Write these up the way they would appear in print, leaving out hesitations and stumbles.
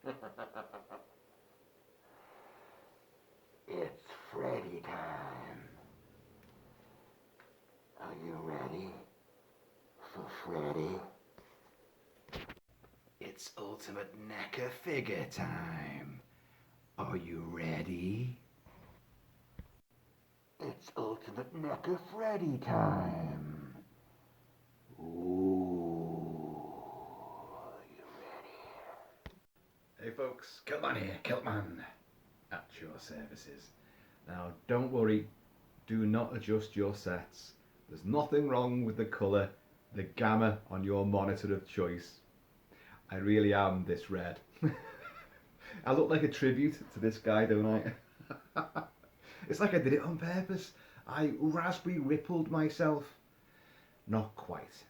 It's Freddy time. Are you ready for Freddy? It's ultimate Neca figure time. Are you ready? It's ultimate Neca Freddy time. Ooh, are you ready? Hey folks, Kilt-Man here, Kilt-Man at your services. Now don't worry, do not adjust your sets. There's nothing wrong with the colour, the gamma on your monitor of choice. I really am this red. I look like a tribute to this guy, don't I? It's like I did it on purpose. I raspberry rippled myself. Not quite.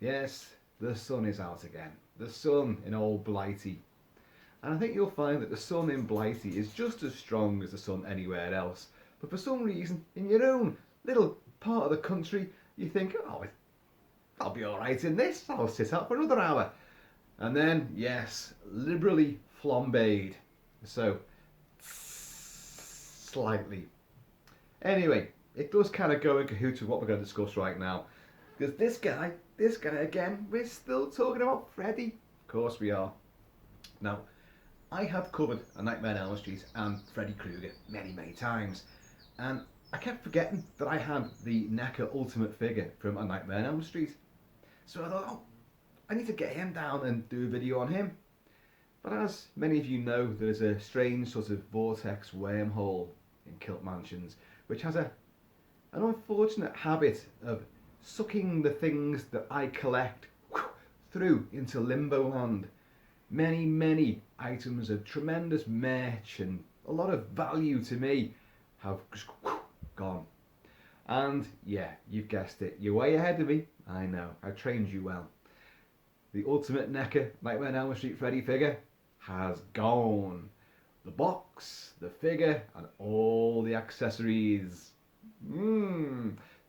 Yes, the sun is out again. The sun in old Blighty. And I think you'll find that the sun in Blighty is just as strong as the sun anywhere else. But for some reason, in your own little part of the country, you think, oh, I'll be alright in this. I'll sit out for another hour. And then, yes, liberally flambéed. So, slightly. Anyway, it does kind of go in cahoots with what we're going to discuss right now. Because this guy again, we're still talking about Freddy. Of course we are. Now, I have covered A Nightmare on Elm Street and Freddy Krueger many, many times. And I kept forgetting that I had the Neca Ultimate figure from A Nightmare on Elm Street. So I thought, oh, I need to get him down and do a video on him. But as many of you know, there's a strange sort of vortex wormhole in Kilt Mansions, which has an unfortunate habit of sucking the things that I collect through into limbo land. Many, many items of tremendous merch and a lot of value to me have just gone. And yeah, you've guessed it, you're way ahead of me. I know, I've trained you well. The ultimate Neca Nightmare on Elm Street Freddy figure has gone. The box, the figure, and all the accessories.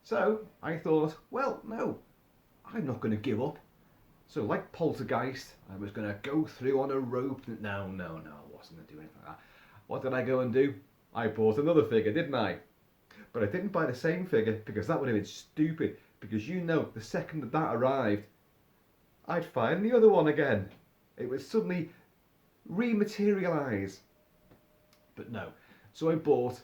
So I thought, well, no, I'm not going to give up. So like Poltergeist, I was going to go through on a rope. No, I wasn't going to do anything like that. What did I go and do? I bought another figure, didn't I? But I didn't buy the same figure because that would have been stupid. Because you know, the second that that arrived, I'd find the other one again. It would suddenly rematerialise. But no. So I bought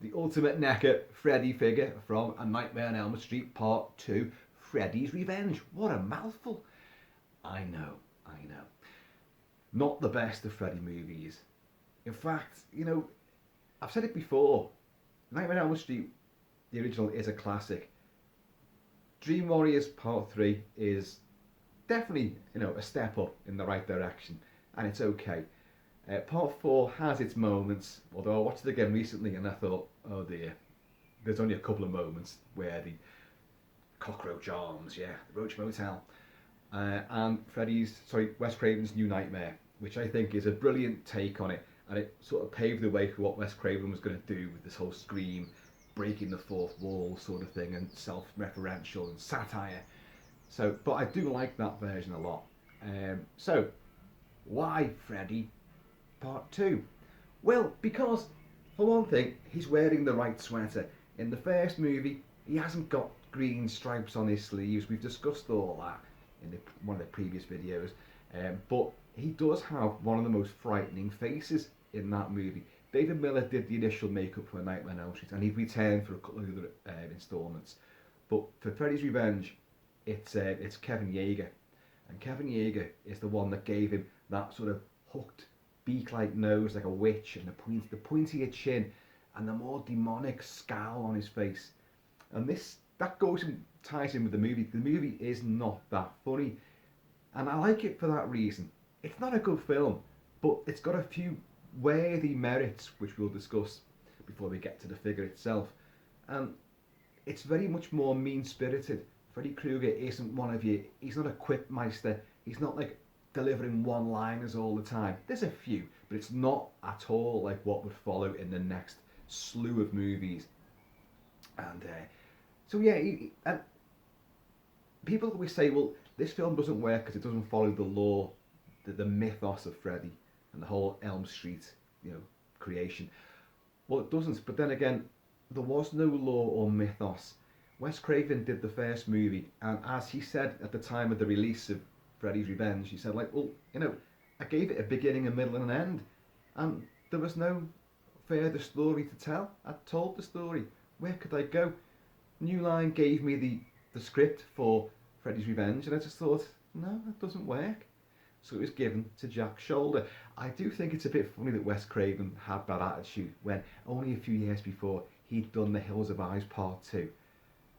the Ultimate Neca Freddy figure from A Nightmare on Elm Street Part 2, Freddy's Revenge. What a mouthful. I know. Not the best of Freddy movies. In fact, you know, I've said it before. Nightmare on Elm Street, the original, is a classic. Dream Warriors Part 3 is definitely, you know, a step up in the right direction, and it's okay. Part 4 has its moments, although I watched it again recently and I thought, oh dear, there's only a couple of moments where the cockroach arms, yeah, the Roach Motel, and Wes Craven's New Nightmare, which I think is a brilliant take on it, and it sort of paved the way for what Wes Craven was going to do with this whole Scream, breaking the fourth wall sort of thing, and self-referential and satire. So, but I do like that version a lot. So, why Freddy Part 2? Well, because, for one thing, he's wearing the right sweater. In the first movie, he hasn't got green stripes on his sleeves. We've discussed all that in one of the previous videos. But he does have one of the most frightening faces in that movie. David Miller did the initial makeup for A Nightmare on Elm Street, and he returned for a couple of other instalments. But for Freddy's Revenge, it's Kevin Yeager, and Kevin Yeager is the one that gave him that sort of hooked beak-like nose like a witch, and the pointier chin, and the more demonic scowl on his face. And that ties in with the movie. The movie is not that funny, and I like it for that reason. It's not a good film, but it's got a few worthy merits, which we'll discuss before we get to the figure itself. And it's very much more mean-spirited. Freddy Krueger isn't one of you. He's not a quipmeister. He's not like delivering one-liners all the time. There's a few, but it's not at all like what would follow in the next slew of movies. And so yeah, and people always say, well, this film doesn't work because it doesn't follow the lore, the mythos of Freddy. and the whole Elm Street, creation. Well, it doesn't. But then again, there was no lore or mythos. Wes Craven did the first movie, and as he said at the time of the release of Freddy's Revenge, he said, like, well, I gave it a beginning, a middle, and an end, and there was no further story to tell. I told the story. Where could I go? New Line gave me the script for Freddy's Revenge, and I just thought, no, that doesn't work. So it was given to Jack Shoulder. I do think it's a bit funny that Wes Craven had that attitude when only a few years before he'd done The Hills of Eyes Part 2,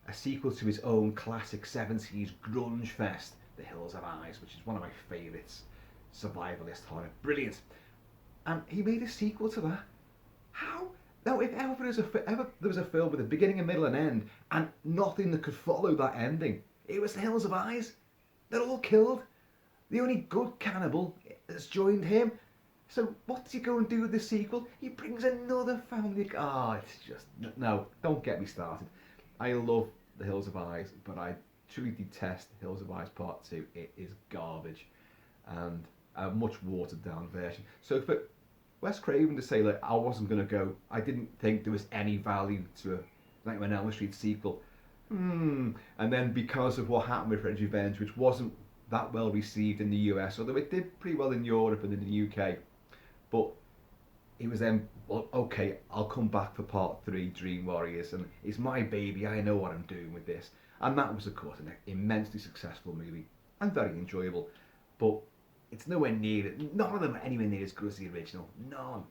a sequel to his own classic 70s grunge fest, The Hills of Eyes, which is one of my favourites, survivalist horror, brilliant. And he made a sequel to that. How? Now, if ever there was a film with a beginning, a middle, and end, and nothing that could follow that ending, it was The Hills of Eyes. They're all killed. The only good cannibal has joined him. So what does he go and do with the sequel? He brings another family. It's just, no, don't get me started. I love The Hills of Eyes, but I truly detest The Hills of Eyes Part 2. It is garbage, and a much watered down version. So for Wes Craven to say, like, I wasn't going to go, I didn't think there was any value to a Nightmare on Elm Street sequel. And then because of what happened with Freddy's Revenge, which wasn't that well received in the US, although it did pretty well in Europe and in the UK, but it was then, well, okay, I'll come back for Part 3, Dream Warriors, and it's my baby, I know what I'm doing with this. And that was, of course, an immensely successful movie, and very enjoyable, but it's nowhere near, none of them are anywhere near as good as the original, none.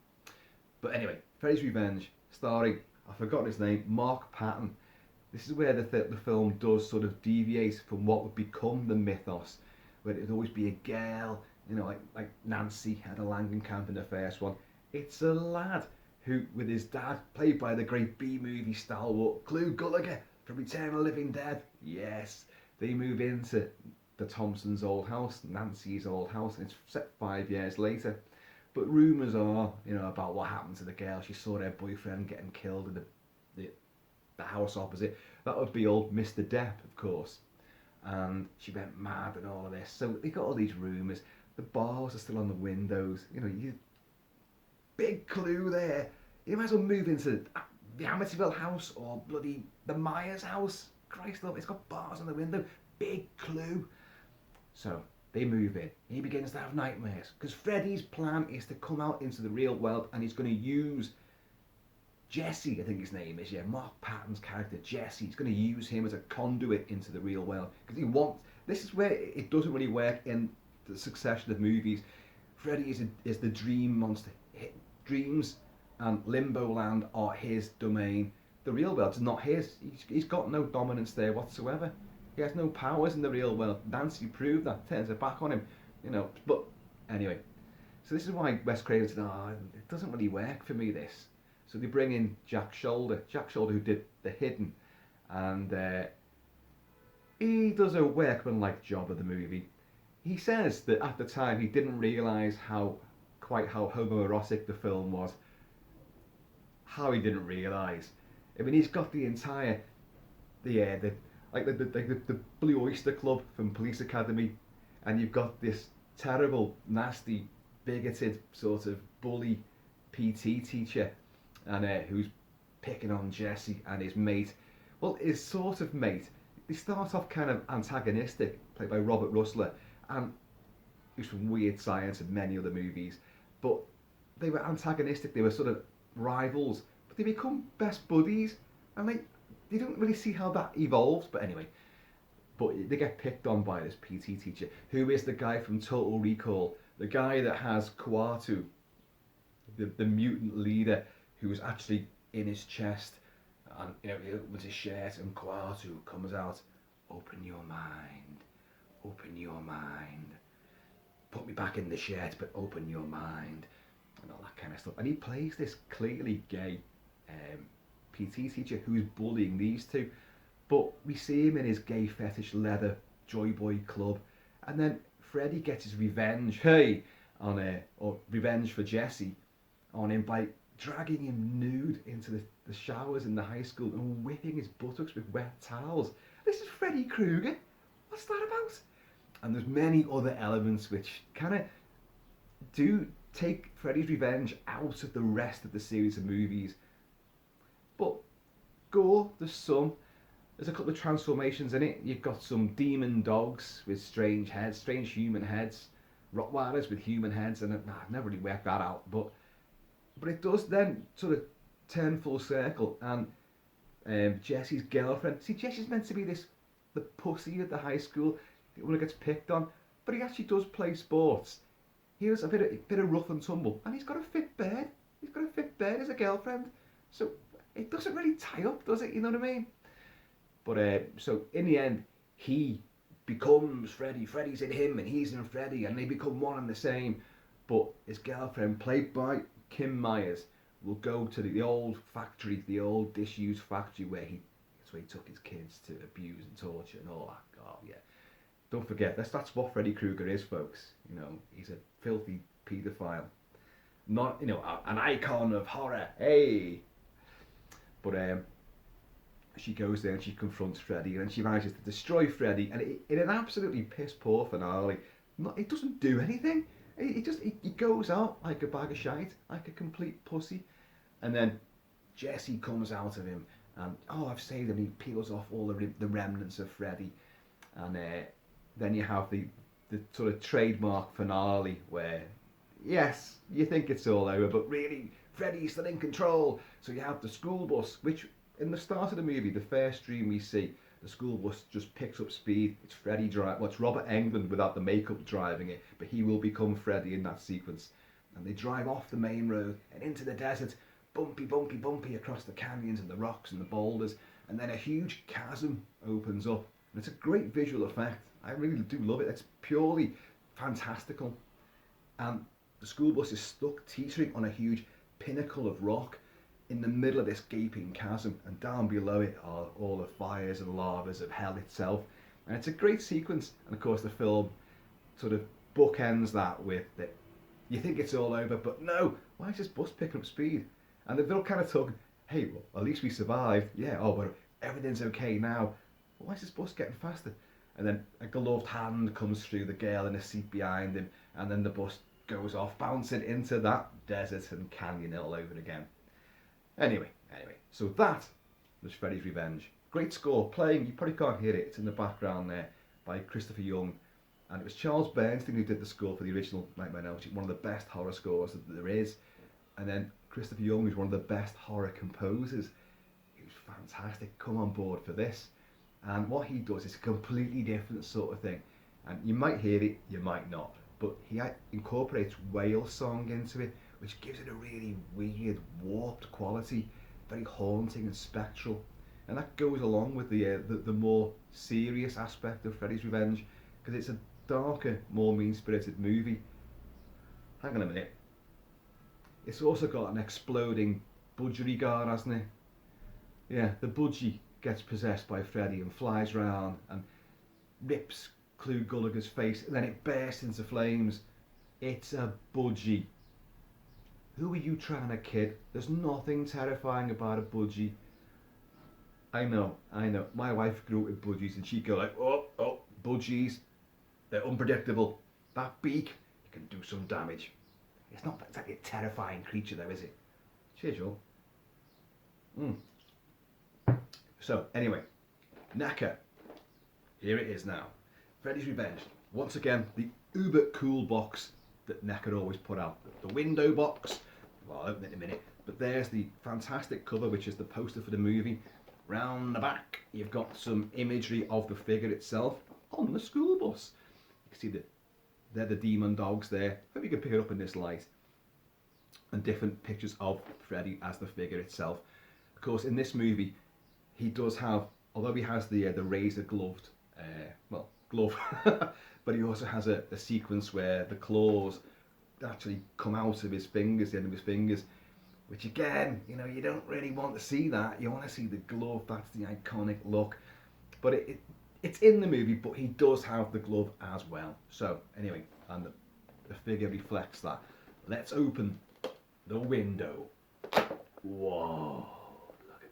But anyway, Freddy's Revenge, starring, I've forgotten his name, Mark Patton. This is where the film does sort of deviate from what would become the mythos, where it would always be a girl, like Nancy had a Langenkamp in the first one. It's a lad who, with his dad, played by the great B-movie stalwart Clu Gulager from Return of the Living Dead. Yes, they move into the Thompsons' old house, Nancy's old house, and it's set 5 years later. But rumours are, about what happened to the girl. She saw her boyfriend getting killed in the house opposite. That would be old Mr. Depp, of course. And she went mad and all of this. So they got all these rumours. The bars are still on the windows. You big clue there. You might as well move into the Amityville house or bloody the Myers house. Christ love, it's got bars on the window. Big clue. So they move in. He begins to have nightmares because Freddy's plan is to come out into the real world, and he's going to use Jesse, I think his name is, Mark Patton's character, Jesse. He's going to use him as a conduit into the real world because he wants. This is where it doesn't really work in the succession of movies. Freddy is the dream monster. Dreams and Limbo Land are his domain. The real world's not his. He's got no dominance there whatsoever. He has no powers in the real world. Nancy proved that, turns her back on him, But anyway, so this is why Wes Craven said, it doesn't really work for me, this. So they bring in Jack Shoulder who did The Hidden, and he does a workmanlike job of the movie. He says that at the time he didn't realise how homoerotic the film was. How he didn't realise. I mean, he's got the entire, the Blue Oyster Club from Police Academy, and you've got this terrible, nasty, bigoted sort of bully PT teacher, and who's picking on Jesse and his mate. Well, his sort of mate. They start off kind of antagonistic, played by Robert Russler, and who's from Weird Science and many other movies. But they were antagonistic. They were sort of rivals, but they become best buddies, and you don't really see how that evolves. But anyway, they get picked on by this PT teacher, who is the guy from Total Recall, the guy that has Kuatu, the mutant leader, who is actually in his chest, and he opens his shirt, and Kuatu comes out. Open your mind, put me back in the shirt, but open your mind, and all that kind of stuff. And he plays this clearly gay PT teacher who is bullying these two, but we see him in his gay fetish leather Joy Boy club, and then Freddy gets his revenge, or revenge for Jesse, on him by dragging him nude into the showers in the high school and whipping his buttocks with wet towels. This is Freddy Krueger. What's that about? And there's many other elements which kind of do take Freddy's Revenge out of the rest of the series of movies. But gore, there's a couple of transformations in it. You've got some demon dogs with strange heads, strange human heads, Rottweilers with human heads, and I've never really worked that out. But it does then sort of turn full circle, and Jesse's girlfriend. See, Jesse's meant to be the pussy at the high school, the one who gets picked on, but he actually does play sports. He was a bit of rough and tumble, and he's got a fit bird. He's got a fit bird as a girlfriend, so it doesn't really tie up, does it? You know what I mean? But so in the end, he becomes Freddy. Freddy's in him, and he's in Freddy, and they become one and the same. But his girlfriend, played by Kim Myers, will go to the old factory, the old disused factory that's where he took his kids to abuse and torture and all that. God, yeah. Don't forget, that's what Freddy Krueger is, folks. You know, he's a filthy paedophile. Not, you know, an icon of horror. Hey! But she goes there and she confronts Freddy, and she manages to destroy Freddy, and in an absolutely piss poor finale. It doesn't do anything. He goes out like a bag of shite, like a complete pussy, and then Jesse comes out of him, and I've saved him. He peels off all the remnants of Freddy, and then you have the sort of trademark finale where, yes, you think it's all over, but really Freddy's still in control. So you have the school bus, which in the start of the movie, the first dream we see, the school bus just picks up speed. It's Freddy it's Robert Englund without the makeup driving it, but he will become Freddy in that sequence. And they drive off the main road and into the desert, bumpy, bumpy, bumpy across the canyons and the rocks and the boulders, and then a huge chasm opens up. And it's a great visual effect. I really do love it. It's purely fantastical. And the school bus is stuck teetering on a huge pinnacle of rock in the middle of this gaping chasm, and down below it are all the fires and lavas of hell itself. And it's a great sequence, and of course the film sort of bookends that with that you think it's all over, but no, why is this bus picking up speed? And they're all kind of talking, hey, well, at least we survived. Yeah, but everything's okay now. Why is this bus getting faster? And then a gloved hand comes through the girl in a seat behind him, and then the bus goes off, bouncing into that desert and canyon all over again. Anyway, so that was Freddy's Revenge. Great score, playing, you probably can't hear it, it's in the background there, by Christopher Young. And it was Charles Bernstein who did the score for the original Nightmare on Elm Street, one of the best horror scores that there is. And then Christopher Young is one of the best horror composers. He was fantastic, come on board for this. And what he does is a completely different sort of thing. And you might hear it, you might not. But he incorporates whale song into it, which gives it a really weird, warped quality, very haunting and spectral. And that goes along with the more serious aspect of Freddy's Revenge, because it's a darker, more mean-spirited movie. Hang on a minute. It's also got an exploding budgerigard, hasn't it? Yeah, the budgie gets possessed by Freddy and flies round and rips Clu Gulager's face, and then it bursts into flames. It's a budgie. Who are you trying to kid? There's nothing terrifying about a budgie. I know. My wife grew up with budgies, and she'd go like, oh, budgies, they're unpredictable. That beak, it can do some damage. It's not exactly a terrifying creature though, is it? Cheers, y'all. So, anyway, Neca. Here it is now. Freddy's Revenge. Once again, the uber cool box that Neca always put out. The window box. Well, I'll open it in a minute. But there's the fantastic cover, which is the poster for the movie. Round the back, you've got some imagery of the figure itself on the school bus. You can see they're the demon dogs there. Hope you can pick it up in this light. And different pictures of Freddy as the figure itself. Of course, in this movie, he does have, although he has the razor gloved, glove, but he also has a sequence where the claws actually come out of his fingers, the end of his fingers, which again, you don't really want to see that. You want to see the glove. That's the iconic look. But it's in the movie, but he does have the glove as well. So anyway, and the figure reflects that. Let's open the window. Whoa, look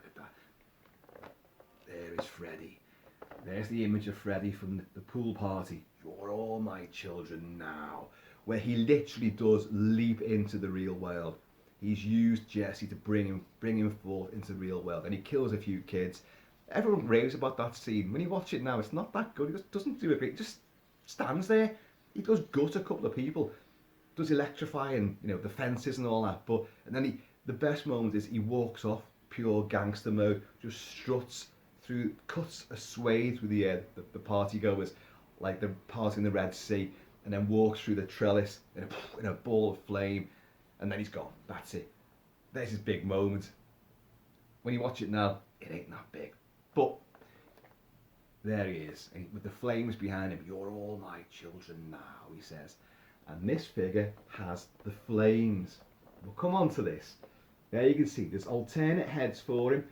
at that. There is Freddy. There's the image of Freddy from the pool party. You're all my children now. where he literally does leap into the real world. He's used Jesse to bring him forth into the real world, and he kills a few kids. Everyone raves about that scene. When you watch it now, it's not that good. He just doesn't do a great. He just stands there. He does gut a couple of people, does electrify and the fences and all that. And then the best moment is he walks off, pure gangster mode, just struts through, cuts a swathe through the party goers, like the party in the Red Sea, and then walks through the trellis in a ball of flame. And then he's gone. That's it. There's his big moment. When you watch it now, it ain't that big. But there he is, with the flames behind him. You're all my children now, he says. And this figure has the flames. We'll come on to this. There you can see there's alternate heads for him.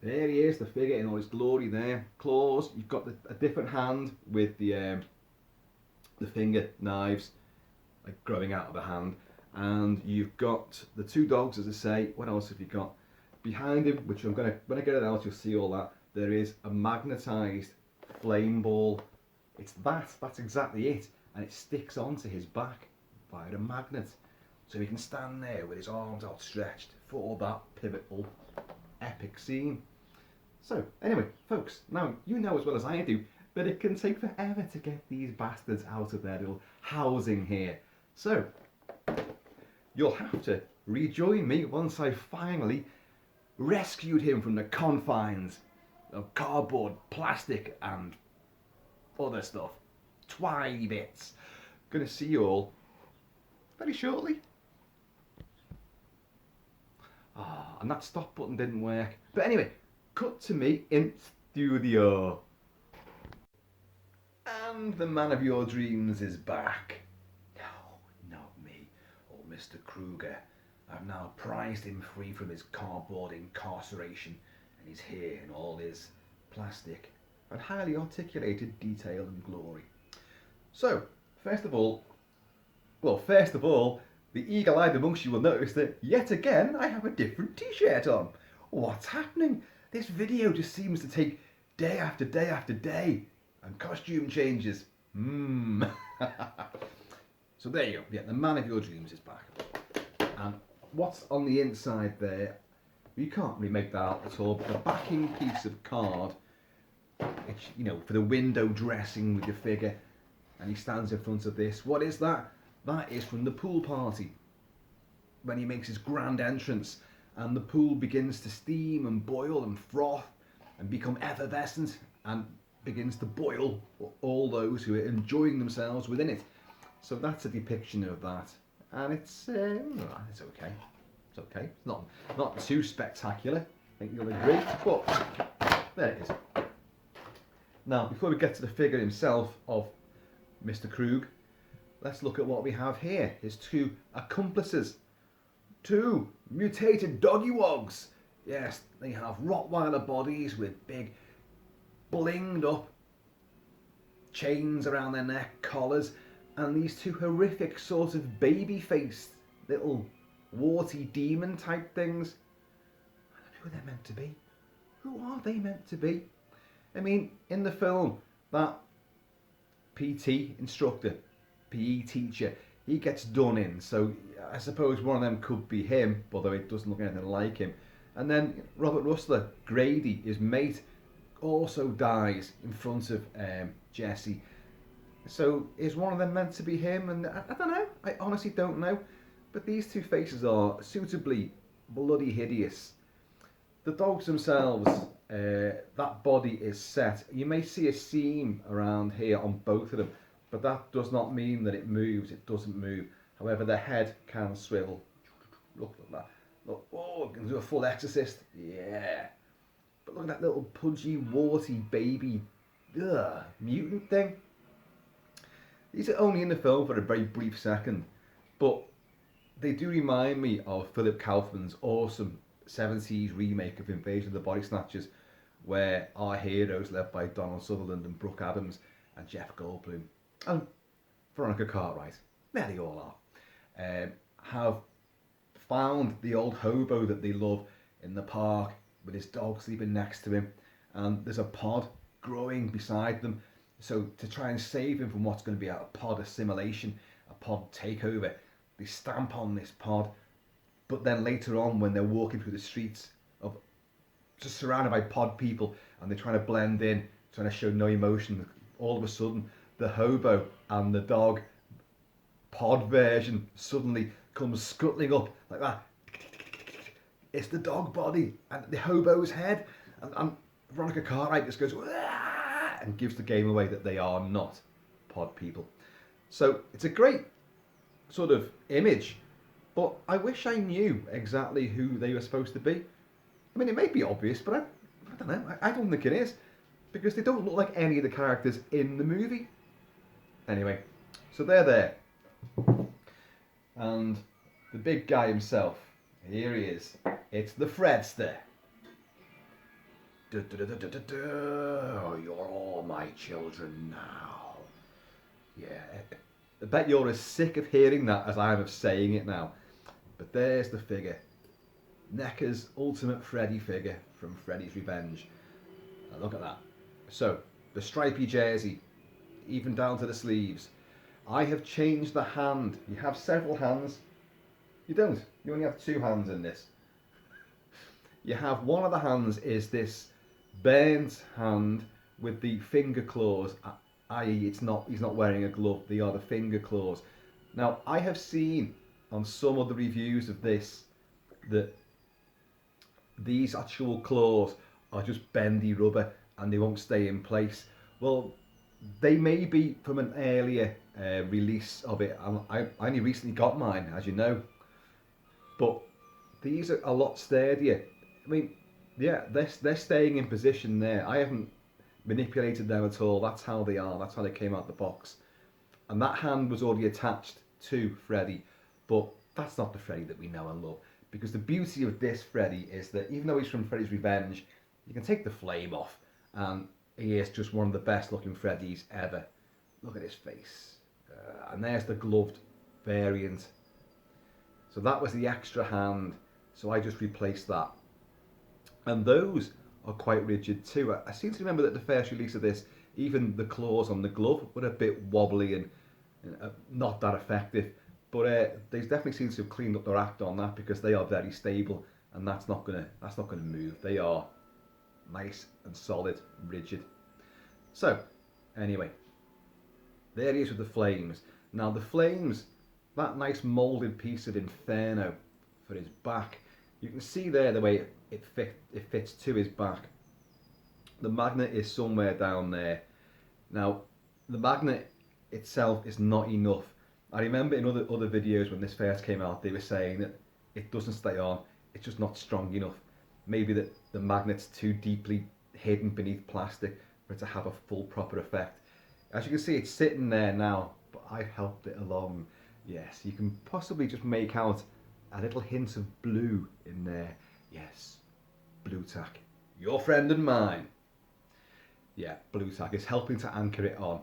There he is, the figure in all his glory there. Claws. You've got a different hand with the finger knives like growing out of the hand. And you've got the two dogs, as I say. What else have you got? Behind him, which when I get it out, you'll see all that. There is a magnetised flame ball. That's exactly it. And it sticks onto his back via a magnet. So he can stand there with his arms outstretched for that pivotal, epic scene. So, anyway, folks, now you know as well as I do that it can take forever to get these bastards out of their little housing here. So, you'll have to rejoin me once I finally rescued him from the confines of cardboard, plastic and other stuff. Twine bits. Gonna see you all very shortly. And that stop button didn't work. But anyway, cut to me in studio. And the man of your dreams is back. No, not me. Old Mr. Kruger. I've now prized him free from his cardboard incarceration, and he's here in all his plastic and highly articulated detail and glory. So, first of all, the eagle-eyed amongst you will notice that yet again I have a different t-shirt on. What's happening? This video just seems to take day after day after day, and costume changes. So there you go. Yeah, the man of your dreams is back. And what's on the inside there, you can't really make that out at all, but the backing piece of card, it's, for the window dressing with your figure, and he stands in front of this. What is that? That is from the pool party, when he makes his grand entrance, and the pool begins to steam and boil and froth and become effervescent and begins to boil all those who are enjoying themselves within it. So that's a depiction of that, and it's okay. It's okay. It's not too spectacular. I think you'll agree. But there it is. Now, before we get to the figure himself of Mr. Krug, let's look at what we have here. His two accomplices, two mutated doggy wogs. Yes, they have Rottweiler bodies with big blinged up chains around their neck, collars, and these two horrific sort of baby-faced little warty demon type things. I don't know who they're meant to be. Who are they meant to be? I mean, in the film, that PT instructor, PE teacher, he gets done in, so I suppose one of them could be him, although it doesn't look anything like him. And then Robert Rustler, Grady, his mate, also dies in front of Jesse. So is one of them meant to be him? And I don't know. I honestly don't know. But these two faces are suitably bloody hideous. The dogs themselves, that body is set. You may see a seam around here on both of them, but that does not mean that it moves. It doesn't move. However, the head can swivel. Look at that. Look, oh, it can do a full exorcist. Yeah. But look at that little pudgy, warty baby mutant thing. These are only in the film for a very brief second, but they do remind me of Philip Kaufman's awesome 70s remake of Invasion of the Body Snatchers, where our heroes, led by Donald Sutherland and Brooke Adams and Jeff Goldblum and Veronica Cartwright, there they all are, have found the old hobo that they love in the park with his dog sleeping next to him, and there's a pod growing beside them. So to try and save him from what's going to be a pod assimilation, a pod takeover. They stamp on this pod, but then later on when they're walking through the streets of just surrounded by pod people and they're trying to blend in, trying to show no emotion, all of a sudden the hobo and the dog pod version suddenly comes scuttling up like that. It's the dog body and the hobo's head, and Veronica Cartwright just goes "Wah!" and gives the game away that they are not pod people. So it's a great sort of image, but I wish I knew exactly who they were supposed to be. I mean, it may be obvious, but I don't know. I don't think it is, because they don't look like any of the characters in the movie. Anyway, so they're there. And the big guy himself, here he is. It's the Fredster. You're all my children now. Yeah, I bet you're as sick of hearing that as I am of saying it now. But there's the figure. Neca's ultimate Freddy figure from Freddy's Revenge. Now look at that. So, the stripy jersey, even down to the sleeves. I have changed the hand. You have several hands. You don't. You only have two hands in this. You have one of the hands is this burnt hand with the finger claws, i.e. he's not wearing a glove, they are the finger claws. Now, I have seen on some of the reviews of this that these actual claws are just bendy rubber and they won't stay in place. Well, they may be from an earlier release of it. I only recently got mine, as you know, but these are a lot sturdier. I mean, yeah, they're staying in position there. I haven't manipulated them at all. That's how they are. That's how they came out the box. And that hand was already attached to Freddy, but that's not the Freddy that we know and love. Because the beauty of this Freddy is that even though he's from Freddy's Revenge, you can take the flame off, and he is just one of the best looking Freddys ever. Look at his face. And there's the gloved variant. So that was the extra hand. So I just replaced that. And those are quite rigid too. I seem to remember that the first release of this, even the claws on the glove were a bit wobbly and not that effective. But they definitely seem to have cleaned up their act on that, because they are very stable and that's not gonna move. They are nice and solid, rigid. So anyway, there he is with the flames. Now the flames, that nice moulded piece of Inferno for his back, you can see there the way it fits to his back. The magnet is somewhere down there. Now the magnet itself is not enough. I remember in other videos when this first came out, they were saying that it doesn't stay on, it's just not strong enough. Maybe that the magnet's too deeply hidden beneath plastic for it to have a full proper effect. As you can see, it's sitting there now, but I've helped it along. Yes, you can possibly just make out a little hint of blue in there. Yes, blue tack, your friend and mine. Yeah, blue tack is helping to anchor it on.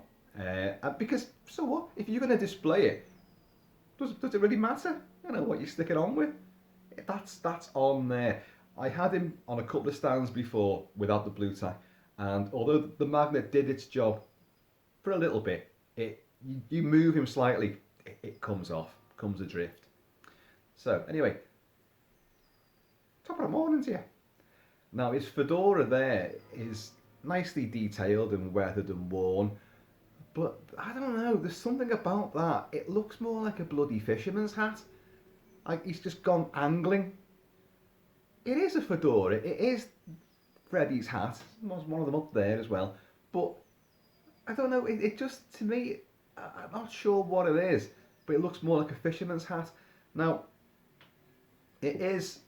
Because, so what? If you're going to display it, does it really matter? You know what you stick it on with? That's on there. I had him on a couple of stands before without the blue tack, and although the magnet did its job for a little bit, you move him slightly, it comes off, comes adrift. So anyway, top of the morning to you. Now his fedora there is nicely detailed and weathered and worn, but I don't know, there's something about that. It looks more like a bloody fisherman's hat. Like he's just gone angling. It is a fedora, it is Freddy's hat. There's one of them up there as well. But I don't know, it just, to me, I'm not sure what it is, but it looks more like a fisherman's hat. Now, it is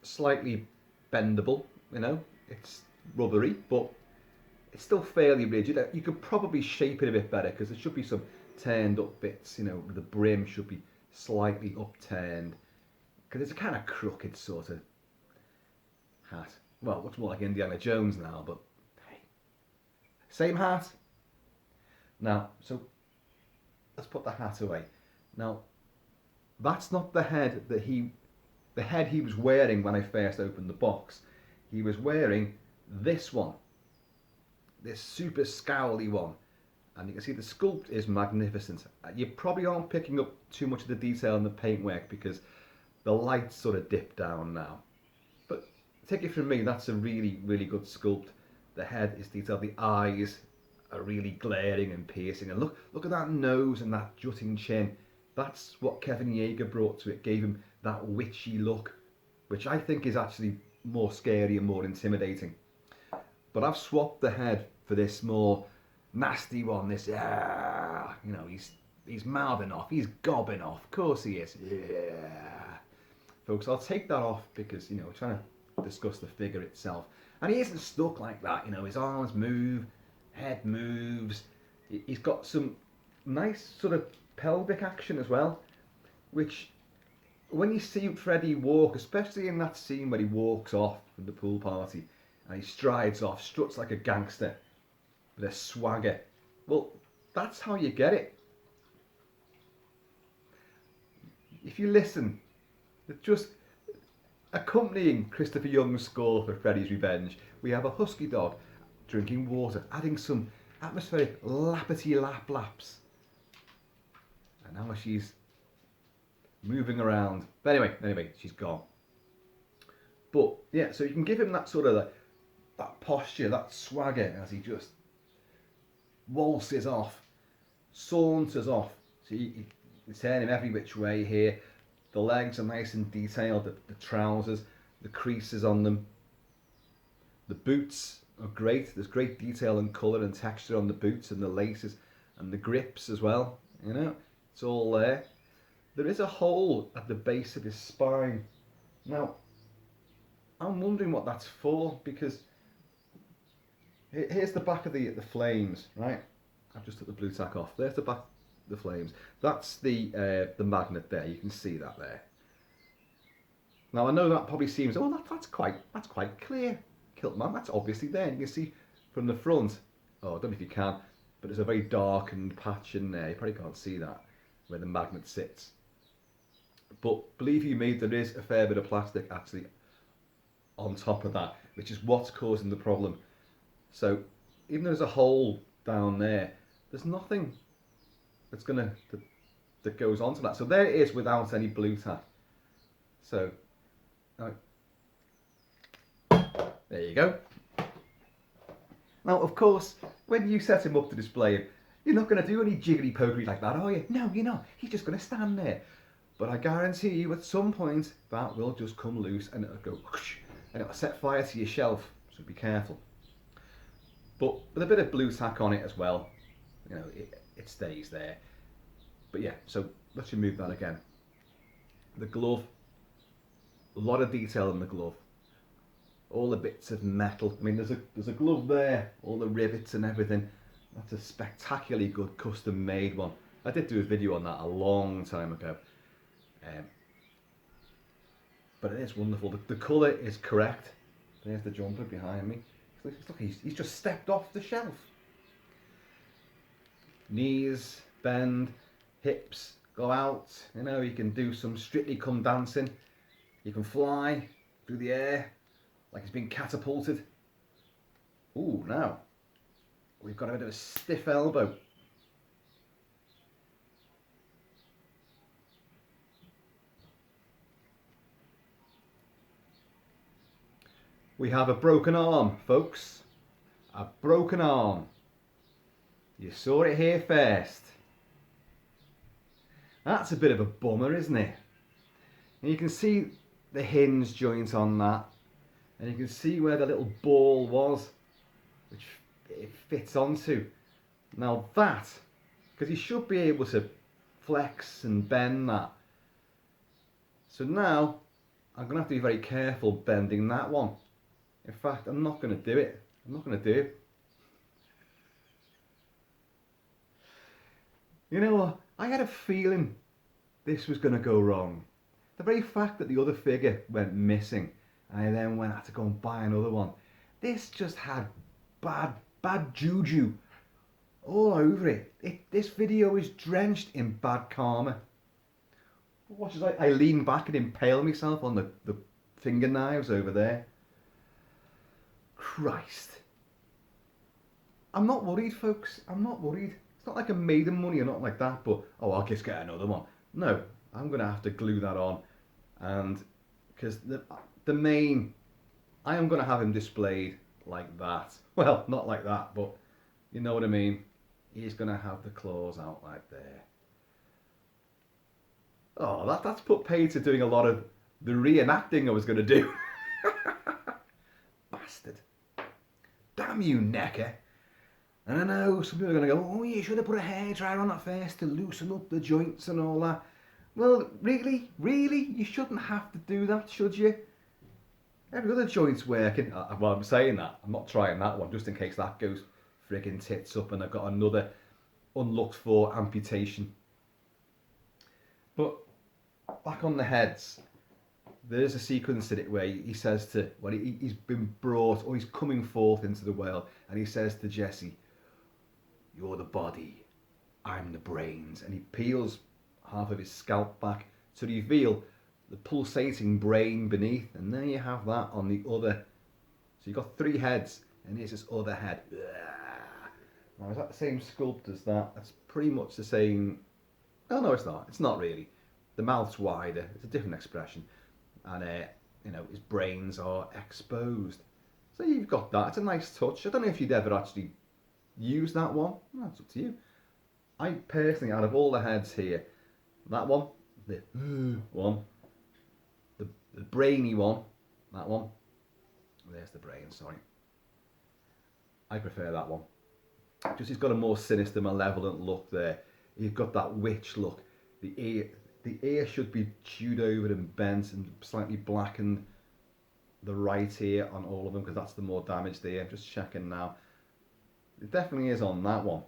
slightly bendable, you know, it's rubbery, but it's still fairly rigid. You could probably shape it a bit better, because there should be some turned up bits, you know, the brim should be slightly upturned, because it's a kind of crooked sort of hat. Well, it looks more like Indiana Jones now, but hey, same hat. Now, so let's put the hat away. Now, that's not the head that he was wearing when I first opened the box. He was wearing this one, this super scowly one, And you can see the sculpt is magnificent. You probably aren't picking up too much of the detail in the paintwork because the lights sort of dip down now. But take it from me, that's a really, really good sculpt. The head is detailed, the eyes are really glaring and piercing. And look at that nose and that jutting chin. That's what Kevin Yeager brought to it, gave him that witchy look, which I think is actually more scary and more intimidating. But I've swapped the head for this more nasty one, this, you know, he's mouthing off, he's gobbing off, of course he is. Yeah. Folks, I'll take that off because, you know, we're trying to discuss the figure itself. And he isn't stuck like that, you know, his arms move, head moves. He's got some nice sort of pelvic action as well, which when you see Freddy walk, especially in that scene where he walks off from the pool party and he strides off, struts like a gangster with a swagger, well, that's how you get it. If you listen, just accompanying Christopher Young's score for Freddy's Revenge, we have a husky dog drinking water, adding some atmospheric lappity lap laps. And now she's moving around. But anyway, she's gone. But yeah, so you can give him that sort of that posture, that swagger as he just waltzes off, saunters off. So you turn him every which way here. The legs are nice and detailed, the trousers, the creases on them. The boots are great. There's great detail and colour and texture on the boots and the laces and the grips as well. You know, it's all there. There is a hole at the base of his spine. Now, I'm wondering what that's for, because here's the back of the flames, right? I've just took the blue tack off. There's the back of the flames. That's the magnet there. You can see that there. Now I know that probably seems, oh, that's quite clear, Kilt-Man. That's obviously there. And you can see from the front. Oh, I don't know if you can, but there's a very darkened patch in there. You probably can't see that where the magnet sits. But believe you me, there is a fair bit of plastic actually on top of that, which is what's causing the problem. So even though there's a hole down there, there's nothing that's that goes onto that. So there it is without any blue tack. So there you go. Now, of course, when you set him up to display him, you're not going to do any jiggly pokery like that, are you? No, you're not. He's just going to stand there. But I guarantee you, at some point, that will just come loose and it'll go whoosh, and it'll set fire to your shelf. So be careful. But with a bit of blue tack on it as well, you know, it stays there. But yeah, so let's remove that again. The glove, a lot of detail in the glove. All the bits of metal. I mean, there's a glove there, all the rivets and everything. That's a spectacularly good custom made one. I did do a video on that a long time ago. But it is wonderful. The colour is correct. There's the jumper behind me. Look, he's just stepped off the shelf. Knees bend, hips go out. You know, you can do some Strictly Come Dancing. You can fly through the air like he's been catapulted. Ooh, now we've got a bit of a stiff elbow. We have a broken arm, folks. A broken arm. You saw it here first. That's a bit of a bummer, isn't it? And you can see the hinge joint on that. And you can see where the little ball was, which it fits onto. Now that, because you should be able to flex and bend that. So now, I'm going to have to be very careful bending that one. In fact, I'm not going to do it. I'm not going to do it. You know what? I had a feeling this was going to go wrong. The very fact that the other figure went missing and I then had to go and buy another one. This just had bad juju all over it. This video is drenched in bad karma. Watch as I lean back and impale myself on the finger knives over there. Christ. I'm not worried, folks. I'm not worried. It's not like I made him money or not like that, but, oh, I'll just get another one. No, I'm going to have to glue that on. And, because the main, I am going to have him displayed like that. Well, not like that, but you know what I mean. He's going to have the claws out like there. Oh, that's put paid to doing a lot of the reenacting I was going to do. Bastard. Damn you, Neca. And I know some people are going to go, oh, you should have put a hairdryer on that first to loosen up the joints and all that. Well, really? Really? You shouldn't have to do that, should you? Every other joint's working. Well, I'm saying that. I'm not trying that one, just in case that goes friggin' tits up and I've got another unlooked for amputation. But back on the heads, there's a sequence in it where he says to, well, he's been brought, or he's coming forth into the world, and he says to Jesse, you're the body, I'm the brains. And he peels half of his scalp back to reveal the pulsating brain beneath, and there you have that on the other. So you've got 3 heads, and here's this other head. Now, is that the same sculpt as that? That's pretty much the same. Oh, no, it's not. It's not really. The mouth's wider. It's a different expression. And, his brains are exposed. So you've got that. It's a nice touch. I don't know if you'd ever actually use that one. Well, that's up to you. I personally, out of all the heads here, that one, the one, the brainy one, that one. There's the brain, sorry. I prefer that one. Just he's got a more sinister, malevolent look there. You've got that witch look. The ear should be chewed over and bent and slightly blackened. The right ear on all of them, because that's the more damaged ear. I'm just checking now. It definitely is on that one.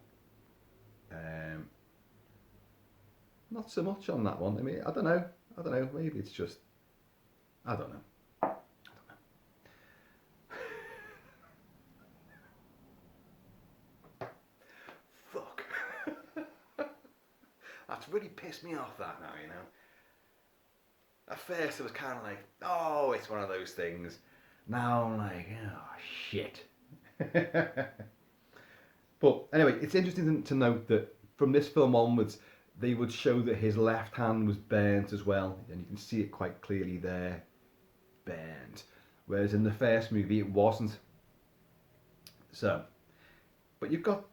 Not so much on that one. I mean, I don't know. Maybe it's just, I don't know. Fuck. That's really pissed me off, that now, you know. At first it was kind of like, oh, it's one of those things. Now I'm like, oh, shit. But anyway, it's interesting to note that from this film onwards, they would show that his left hand was burnt as well, and you can see it quite clearly there, burnt. Whereas in the first movie, it wasn't. So, but you've got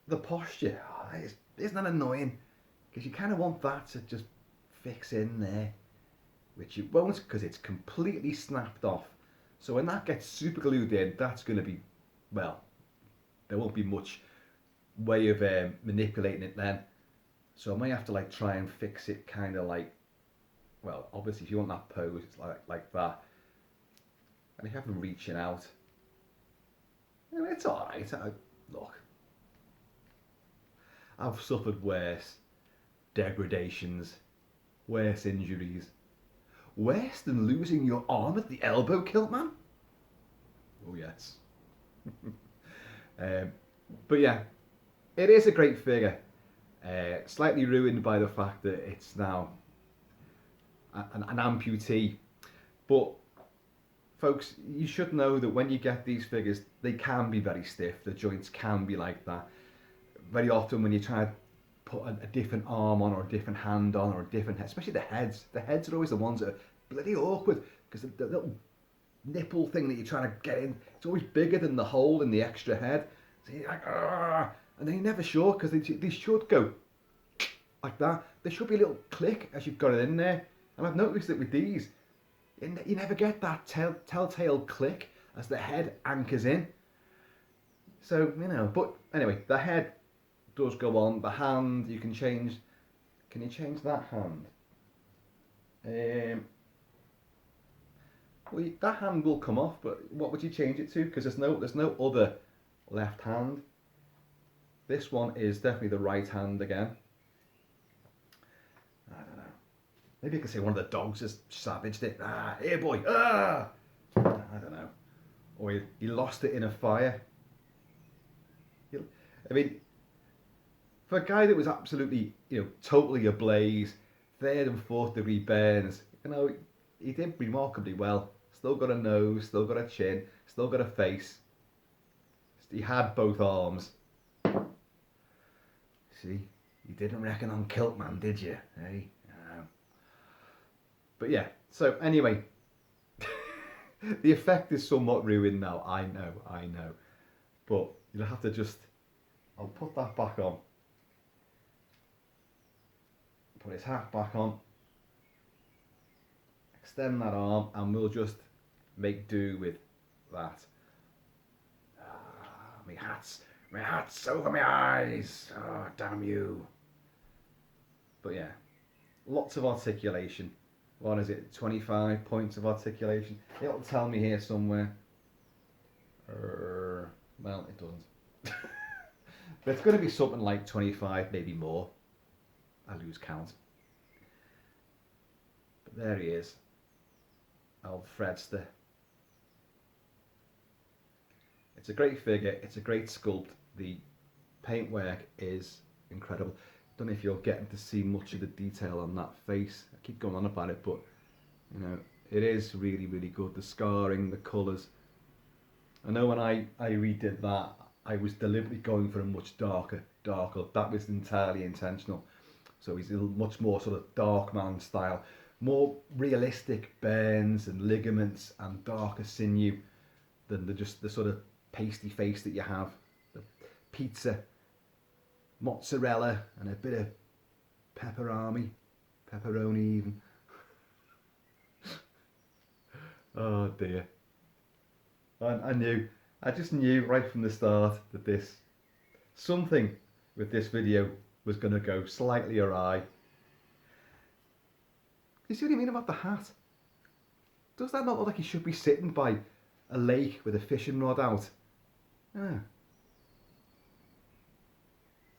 the posture. Oh, isn't that annoying? Because you kind of want that to just fix in there, which it won't, because it's completely snapped off. So when that gets super glued in, that's going to be, well, there won't be much way of manipulating it then. So I might have to like try and fix it kind of like, well, obviously if you want that pose, it's like that. And if you have them reaching out, you know, it's alright. Look, I've suffered worse degradations, worse injuries, worse than losing your arm at the elbow, Kilt-Man. Oh yes. But yeah, it is a great figure. Slightly ruined by the fact that it's now an amputee. But folks, you should know that when you get these figures, they can be very stiff. The joints can be like that. Very often when you try to put a different arm on, or a different hand on, or a different head, especially the heads are always the ones that are bloody awkward, because the little nipple thing that you're trying to get in, it's always bigger than the hole in the extra head. So you're like, argh! And then you're never sure, because they should go like that. There should be a little click as you've got it in there. And I've noticed that with these, you never get that telltale click as the head anchors in. So, you know, but anyway, the head does go on. The hand, you can change. Can you change that hand? Well, that hand will come off, but what would you change it to? Because there's no other left hand. This one is definitely the right hand again. I don't know. Maybe I could say one of the dogs has savaged it. Ah, here boy. Ah! I don't know. Or he lost it in a fire. I mean, for a guy that was absolutely, totally ablaze, 3rd and 4th degree burns, he did remarkably well. Still got a nose, still got a chin, still got a face. He had both arms. See, you didn't reckon on Kilt-Man, did you? Hey? But yeah, so anyway, the effect is somewhat ruined now, I know. But you'll have to just, I'll put that back on. Put his hat back on. Extend that arm and we'll just make do with that. My hat's over my eyes. Oh, damn you. But yeah, lots of articulation. What is it? 25 points of articulation. It'll tell me here somewhere. Well, it doesn't. But it's going to be something like 25, maybe more. I lose count. But there he is. Old Fredster. It's a great figure, it's a great sculpt. The paintwork is incredible. Don't know if you're getting to see much of the detail on that face. I keep going on about it, but you know, it is really, really good. The scarring, the colours. I know when I redid that, I was deliberately going for a much darker look. That was entirely intentional. So he's a much more sort of dark man style. More realistic burns and ligaments and darker sinew than just the sort of pasty face that you have. The pizza, mozzarella and a bit of pepperoni even. Oh dear. I just knew right from the start that something with this video was going to go slightly awry. You see what I mean about the hat? Does that not look like he should be sitting by a lake with a fishing rod out? Yeah.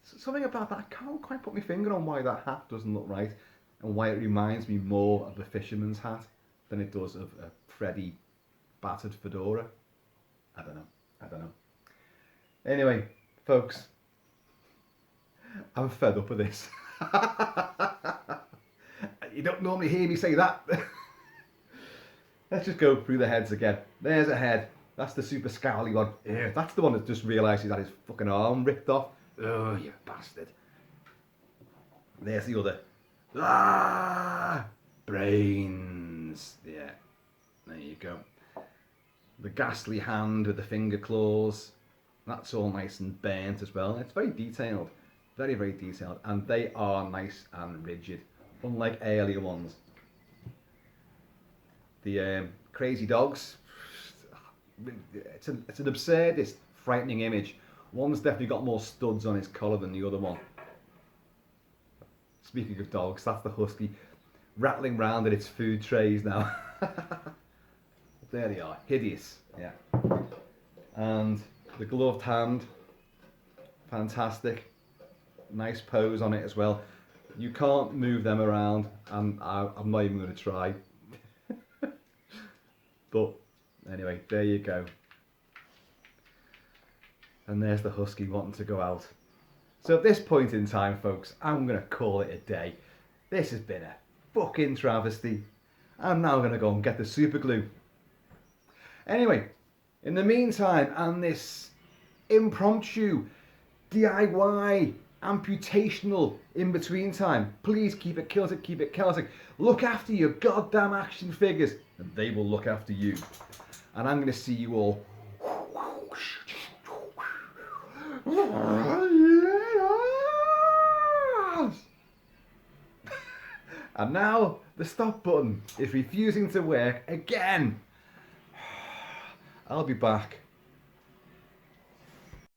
Something about that, I can't quite put my finger on why that hat doesn't look right and why it reminds me more of a fisherman's hat than it does of a Freddy battered fedora. I don't know. Anyway, folks, I'm fed up with this. You don't normally hear me say that. Let's just go through the heads again. There's a head. That's the super scowly one. Yeah, that's the one that just realised he's had his fucking arm ripped off. Oh, you bastard. There's the other. Ah! Brains. Yeah. There you go. The ghastly hand with the finger claws. That's all nice and burnt as well. It's very detailed. Very, very detailed. And they are nice and rigid. Unlike earlier ones. The crazy dogs. It's an absurdist, frightening image. One's definitely got more studs on his collar than the other one. Speaking of dogs, that's the husky rattling round at its food trays now. There they are, hideous, yeah. And the gloved hand, fantastic. Nice pose on it as well. You can't move them around, and I'm not even going to try. But anyway, there you go. And there's the husky wanting to go out. So at this point in time, folks, I'm going to call it a day. This has been a fucking travesty. I'm now going to go and get the super glue. Anyway, in the meantime, and this impromptu, DIY, amputational in-between time, please keep it Celtic, keep it Celtic. Look after your goddamn action figures, and they will look after you. And I'm going to see you all. And now the stop button is refusing to work again. I'll be back